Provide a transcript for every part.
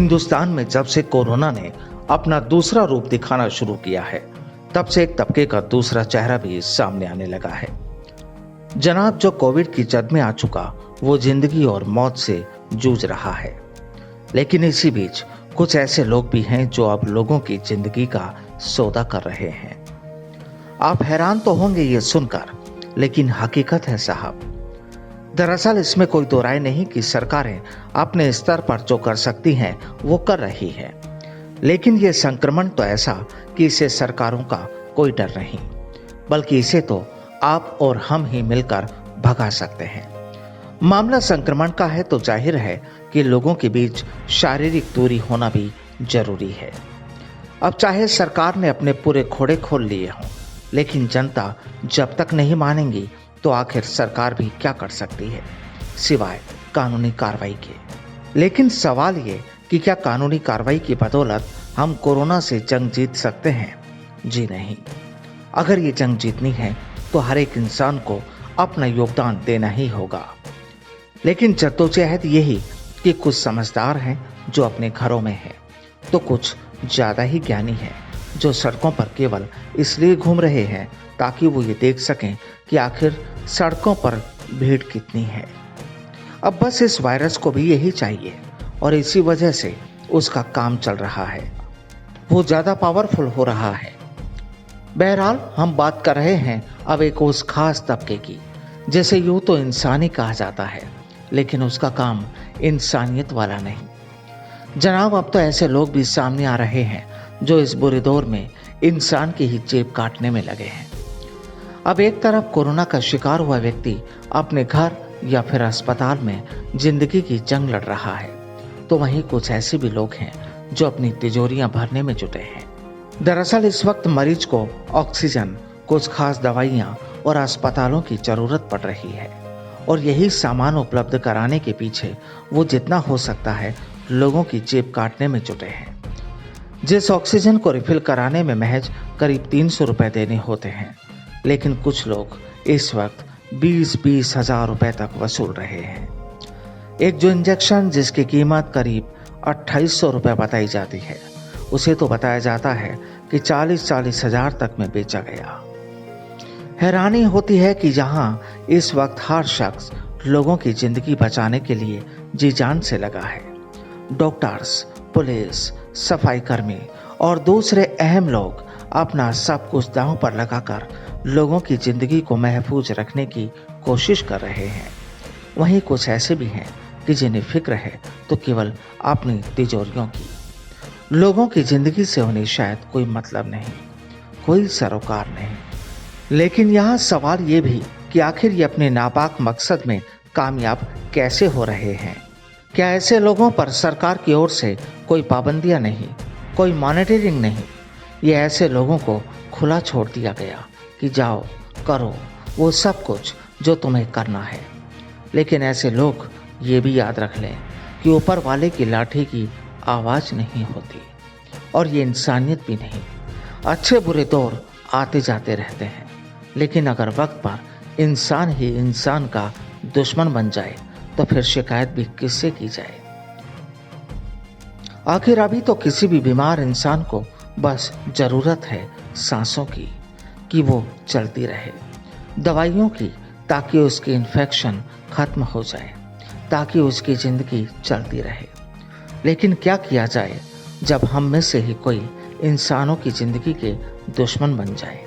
हिंदुस्तान में जब से कोरोना ने अपना दूसरा रूप दिखाना शुरू किया है, तब से एक तबके का दूसरा चेहरा भी सामने आने लगा है। जनाब, जो कोविड की जद में आ चुका, वो जिंदगी और मौत से जूझ रहा है। लेकिन इसी बीच कुछ ऐसे लोग भी हैं जो अब लोगों की जिंदगी का सौदा कर रहे हैं। आप हैरान तो होंगे ये सुनकर, लेकिन हकीकत है साहब। दरअसल इसमें कोई दो राय नहीं कि सरकारें अपने स्तर पर जो कर सकती हैं वो कर रही है, लेकिन ये संक्रमण तो ऐसा कि इसे सरकारों का कोई डर नहीं, बल्कि इसे तो आप और हम ही मिलकर भगा सकते हैं। मामला संक्रमण का है तो जाहिर है कि लोगों के बीच शारीरिक दूरी होना भी जरूरी है। अब चाहे सरकार ने अपने पूरे खोड़े खोल लिए हों, लेकिन जनता जब तक नहीं मानेंगी तो आखिर सरकार भी क्या कर सकती है सिवाय कानूनी कार्रवाई के। लेकिन सवाल ये कि क्या कानूनी कार्रवाई की बदौलत हम कोरोना से जंग जीत सकते हैं? जी नहीं। अगर ये जंग जीतनी है तो हर एक इंसान को अपना योगदान देना ही होगा। लेकिन जद्दोजहद यही कि कुछ समझदार हैं जो अपने घरों में हैं, तो कुछ ज्यादा ही ज्ञानी हैं जो सड़कों पर केवल इसलिए घूम रहे हैं ताकि वो ये देख सकें कि आखिर सड़कों पर भीड़ कितनी है। अब बस इस वायरस को भी यही चाहिए और इसी वजह से उसका काम चल रहा है, वो ज्यादा पावरफुल हो रहा है। बहरहाल हम बात कर रहे हैं अब एक उस खास तबके की, जैसे यूं तो इंसानी कहा जाता है, लेकिन उसका काम इंसानियत वाला नहीं। जनाब, अब तो ऐसे लोग भी सामने आ रहे हैं जो इस बुरे दौर में इंसान की ही जेब काटने में लगे हैं। अब एक तरफ कोरोना का शिकार हुआ व्यक्ति अपने घर या फिर अस्पताल में जिंदगी की जंग लड़ रहा है, तो वहीं कुछ ऐसे भी लोग हैं जो अपनी तिजोरियां भरने में जुटे हैं। दरअसल इस वक्त मरीज को ऑक्सीजन, कुछ खास दवाइयां और अस्पतालों की जरूरत पड़ रही है, और यही सामान उपलब्ध कराने के पीछे वो जितना हो सकता है लोगों की जेब काटने में जुटे हैं। जिस ऑक्सीजन को रिफिल कराने में महज करीब 300 रुपए देने होते हैं, लेकिन कुछ लोग इस वक्त 20-20 हजार रुपए तक वसूल रहे हैं। एक जो इंजेक्शन जिसकी कीमत करीब 2800 रुपए बताई जाती है, उसे तो बताया जाता है कि 40-40 हजार तक में बेचा गया। हैरानी होती है कि जहां इस वक्त हर शख्स लोगों की जिंदगी बचाने के लिए जी जान से लगा है, डॉक्टर्स, पुलिस, सफाई कर्मी और दूसरे अहम लोग अपना सब कुछ दांव पर लगाकर लोगों की जिंदगी को महफूज रखने की कोशिश कर रहे हैं, वहीं कुछ ऐसे भी हैं कि जिन्हें फिक्र है तो केवल अपनी तिजोरियों की। लोगों की जिंदगी से उन्हें शायद कोई मतलब नहीं, कोई सरोकार नहीं। लेकिन यहाँ सवाल ये भी कि आखिर ये अपने नापाक मकसद में कामयाब कैसे हो रहे हैं? क्या ऐसे लोगों पर सरकार की ओर से कोई पाबंदियां नहीं, कोई मॉनिटरिंग नहीं? ये ऐसे लोगों को खुला छोड़ दिया गया कि जाओ करो वो सब कुछ जो तुम्हें करना है। लेकिन ऐसे लोग ये भी याद रख लें कि ऊपर वाले की लाठी की आवाज नहीं होती, और ये इंसानियत भी नहीं। अच्छे बुरे दौर आते जाते रहते हैं, लेकिन अगर वक्त पर इंसान ही इंसान का दुश्मन बन जाए तो फिर शिकायत भी किससे की जाए? आखिर अभी तो किसी भी बीमार इंसान को बस जरूरत है सांसों की, कि वो चलती रहे, दवाइयों की, ताकि उसकी इन्फेक्शन खत्म हो जाए, ताकि उसकी जिंदगी चलती रहे। लेकिन क्या किया जाए जब हम में से ही कोई इंसानों की जिंदगी के दुश्मन बन जाए?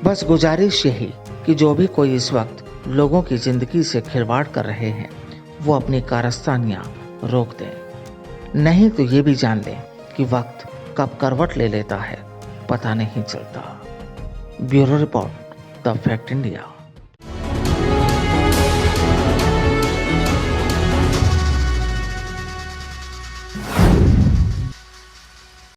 बस गुजारिश यही कि जो भी कोई इस वक्त लोगों की जिंदगी से खिलवाड़ कर रहे हैं, वो अपनी कारस्तानियां रोक दें। नहीं तो ये भी जान लें कि वक्त कब करवट ले लेता है पता नहीं चलता। Bureau report, the fact India.